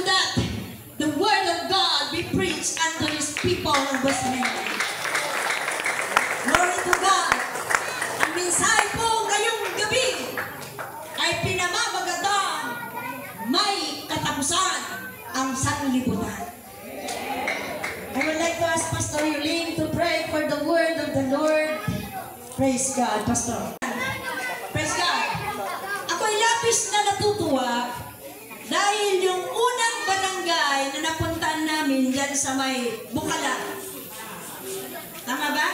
that the word of God be preached unto His people of Bosnia. Glory to God. Ang mensahe po ngayong gabi ay pinamamagatang may katapusan ang sanlibutan. I would like to ask Pastor Yuling to pray for the word of the Lord. Praise God, Pastor. Praise God. Ako'y labis na natutuwa dahil yung unang barangay na napuntaan namin dyan sa may Bukalan. Tama ba?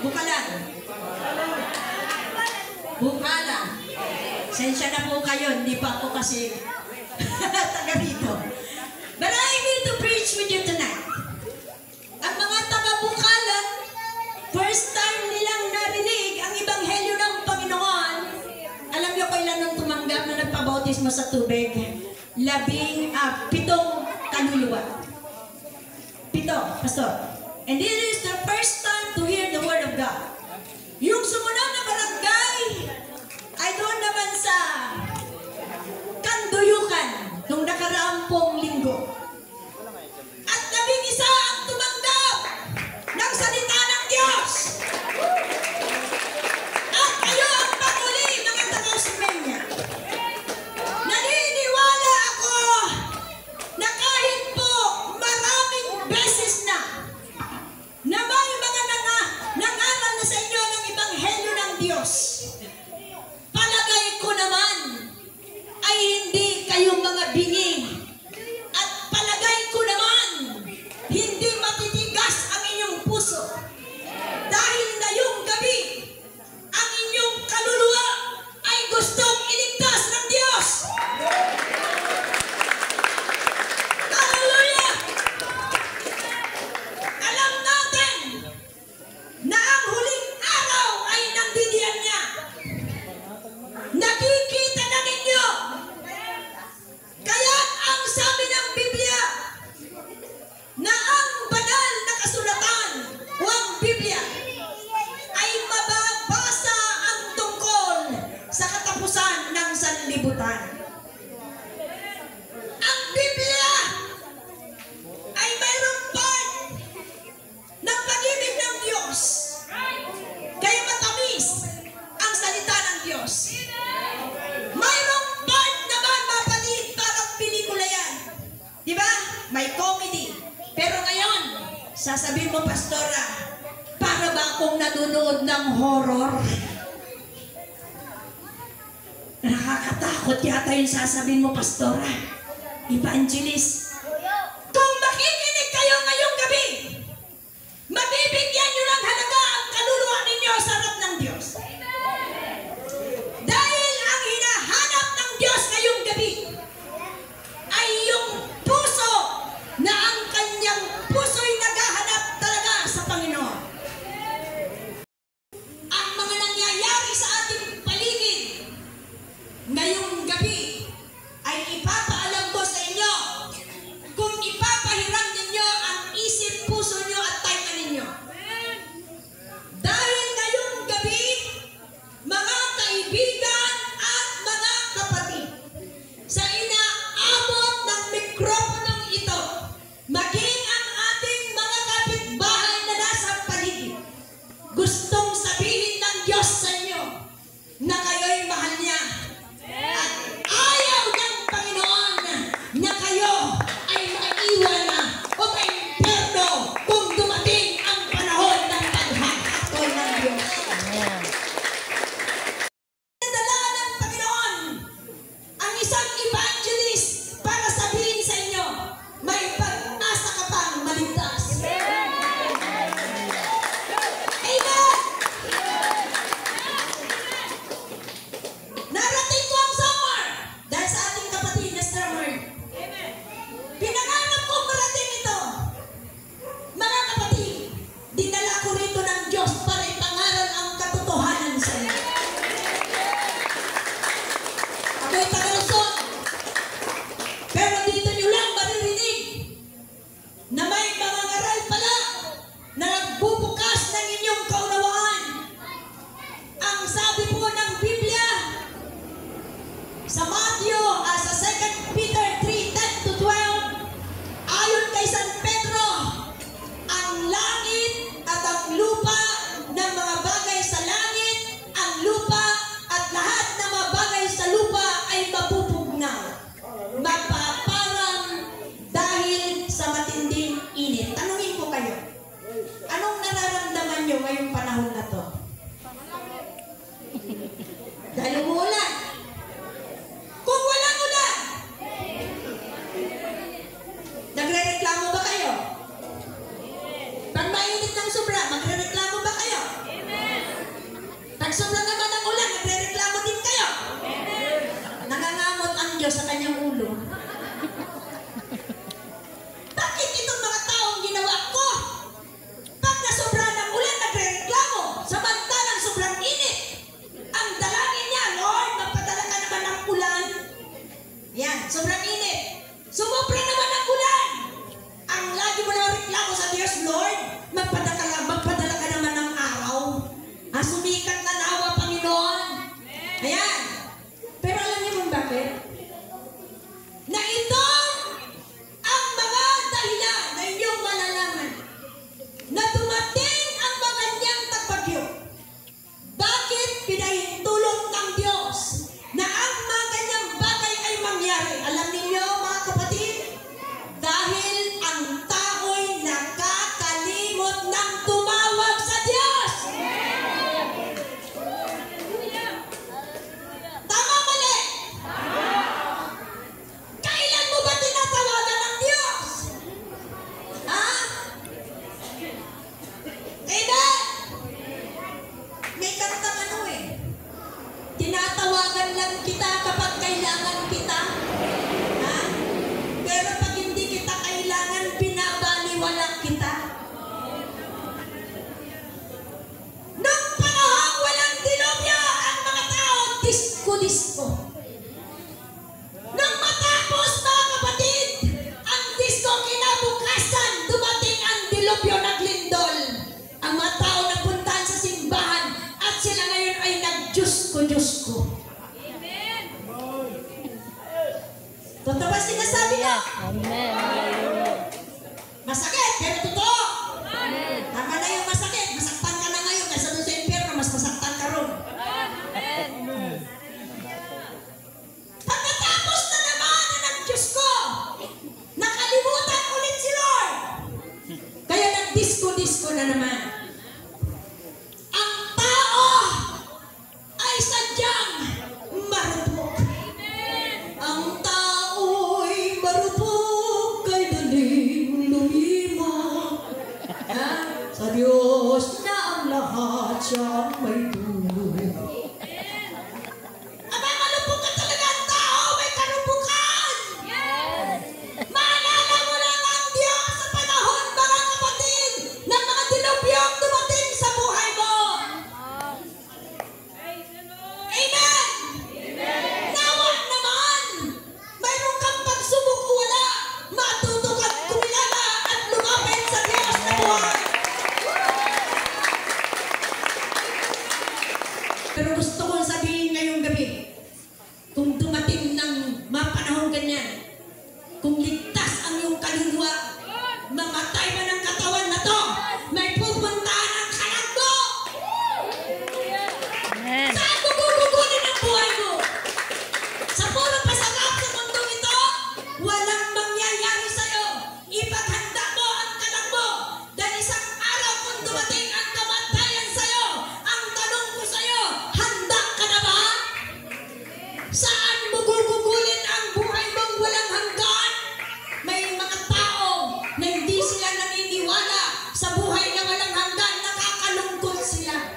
Bukalan. Bukalan. Sensya na po kayo, hindi pa ako kasi taga dito. But I'm here to preach with you tonight. Ang mga taga-Bukalan, first time nilang narinig ang ebanghelyo ng Panginoon. Alam niyo kailan nung tumanggap na nagpabautismo sa tubig? 7 kaluluwa. 7, Pastor. And this is the first time to hear the word of God. Yung sumunod na barangay ay doon naman sa Kanduyukan nung nakaraang pong linggo. At 11 ang tumanggap ng salita ng Diyos. At kayo ang panguli, mga taga-Osmeña. Naniniwala ako na kahit po maraming beses na may mga nangaral na sa inyo ng ebanghelyo ng Diyos, palagay ko naman ay hindi kayo mga bingi. At palagay ko naman hindi matitigas ang inyong puso. Dahil na yung gabi, ang inyong kaluluwa ay gustong iligtas ng Diyos. Hallelujah! Alam natin na ang huling araw ay nandidiyan niya. Nakikita na ninyo. Kaya ang sabi ng Biblia na ang banal na kasulatan o ang Biblia ay mababasa ang tungkol sa katapusan ng sanlibutan. Ang Biblia ay mayroong part ng pag-ibig ng Diyos. Kaya matamis ang salita ng Diyos. Mayroong part naman mapatid, parang pelikula yan. Diba? May comedy. Pero ngayon, sasabihin mo, Pastora, para ba akong nanunood ng horror? Nakakatakot yata yung sasabihin mo, Pastora. Evangelist. Kung makikinig kayo ngayong gabi, mabibigyan nyo ng halaga ang kaluluwa ninyo sa harap ng Diyos. Dahil ang hinahanap ng Diyos ngayong gabi ay yung puso na ang kanyang puso'y naghahanap talaga sa Panginoon. Ang mga nangyayari sa ating paligid ngayong gabi ay ipapaalam ko sa inyo kung ipapahiram ninyo ang isip, puso nyo at tainga ninyo. Dahil ngayong gabi, mga kaibigan at mga kapatid, sa inaabot ng mikroponong ito, maging ang ating mga kapitbahay na nasa paligid, gustong sabihin ng Diyos sa inyo na kayo'y mahal niya. At ayaw ng Panginoon na kayo ay maiwan na o ma-imperno kung dumating ang panahon ng paghahatol ng Diyos. Nadala ng Panginoon ang isang evangelist para sabihin sa inyo Sumobra naman ang ulan. Ang lagi mo na reklamo sa Diyos, Lord, magpadala ka naman ng araw. Sumikat na nawa, Panginoon. Ayan. Pero alam niyo kung bakit? Na ito ang mga dahilan na inyong malalaman na dumating ang mga niyang tagbagyo. Bakit pinahintulot ng Diyos na ang mga ganyang bagay ay mangyari? Alam niyo mga kapatid, dahil ang tao'y nakakalimot ng tumawag sa Diyos. Tama mali? Kailan mo ba tinatawagan ng Diyos? Ha? Amen? May kantang ano eh. Tinatawagan lang kita kapag kailangan kita. Ha? Pero pag hindi kita kailangan, pinabaliwala kita. Nung panahon walang dilubyo, ang mga tao disko-disko. Nang matapos mga kapatid, ang disko kinabukasan, dumating ang dilubyo naglindol. Ang mga tao napuntahan sa simbahan at sila ngayon ay nag-Diyos-ko. Totoo ba sinasabi ko? Amen. Masakit, pero totoo. Tama na yung masakit. Masaktan ka na ngayon kaysa doon sa impyerno, mas masaktan ka ron. Pagkatapos na naman na ng Diyos ko, nakalimutan ulit si Lord. Kaya nag-disco-disco na naman. Ang tao ay sadyang marupok. Ang tao'y marupok, kay daling lumima. Sa Diyos na ang lahat siyang may tulong. Aba, malupok ka talaga ang tao, may karupukan. Maalala mo lang ang Diyos sa panahon, mga kapatid, ng mga dilubyong dumating sa buhay mo. Amen! Nawa naman, mayroon kang pagsubok o wala, matuto ka't kumilala at lumapit sa Diyos na buhay. Pero gusto kong sabihin ngayong gabi, kung dumating ng mapanahon ganyan, kung ligtas ang iyong kaluluwa, mamatay man ang katawan na to, may pupuntahan ang kalag mo. Amen. Saan mo gugugunin ang buhay mo? Sa puro pasakap sa mundo ito, walang mangyayari sa'yo. Ipaghanda mo ang kalag mo. Dahil isang araw kung dumating ang kamatayan sa'yo, ang tanong ko sa'yo, handa ka na ba? Saan mo gugugulin ang buhay mong walang hanggan? May mga tao na hindi sila naniniwala sa buhay na walang hanggan, nakakalungkot sila.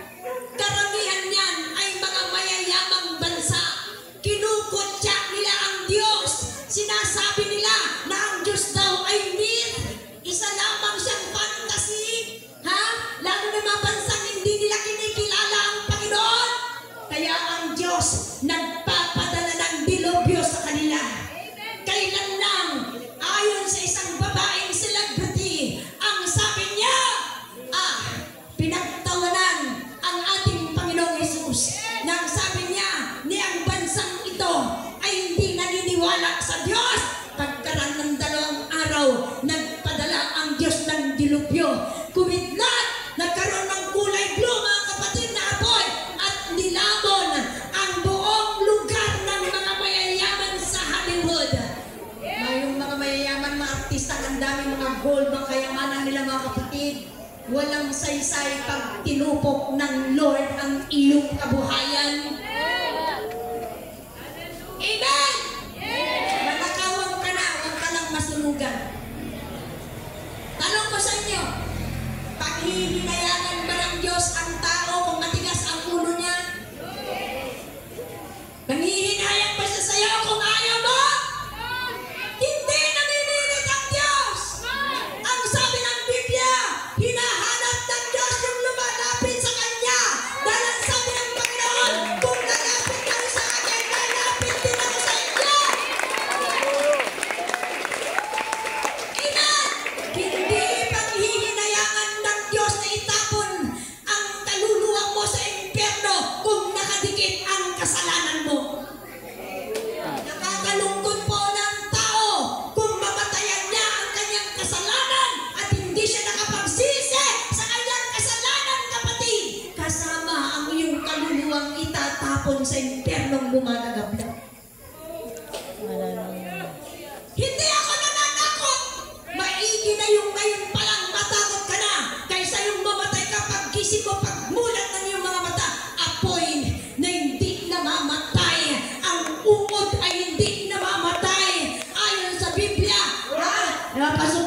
Karamihan niyan ay mga mayayamang bansa. Kinukutya nila ang Diyos. Sinasabi nila na ang Diyos daw ay myth. Isa lamang siyang fantasy. Ha? Lalo na mga bansang hindi nila kinikilala ang Panginoon. Kaya ang Diyos nagpapadala ng dilubyo sa kanila. Kailan lang, ayon sa isang babaeng celebrity, ang sabi niya, pinagtawanan ang ating Panginoong Hesus. Nang sabi niya, ni ang bansang ito ay hindi naniniwala sa Diyos. Pagkaraan ng 2 araw, nagpadala ang Diyos ng dilubyo. Kumidlat, nagkaroon ng kulay blue, mga kapatid na apoy, at nilamon ang buong lugar ng mga mayayaman sa Hollywood. Mayroong mga mayayaman, mga artista, ang dami mga gold, mga kayamanan nila, mga kapatid. Walang saysay pag tinupok ng Lord ang iyong kabuhayan. Amen! Matakawang ka na, huwag ka lang masunugan. Tanong ko sa inyo, paghihinayangan ba ng Diyos ang tao kung matigas ang ulo niya? Nangihinayang ba siya sa'yo kung ayaw mo? Hindi naninilit ang Diyos! Ang sabi ng Biblia, hinahanap ng Diyos yung lumalapit sa Kanya. Dahil ang sabi ng Panginoon, kung lalapit kayo sa akin, lalapit din ako sa inyo. Napasok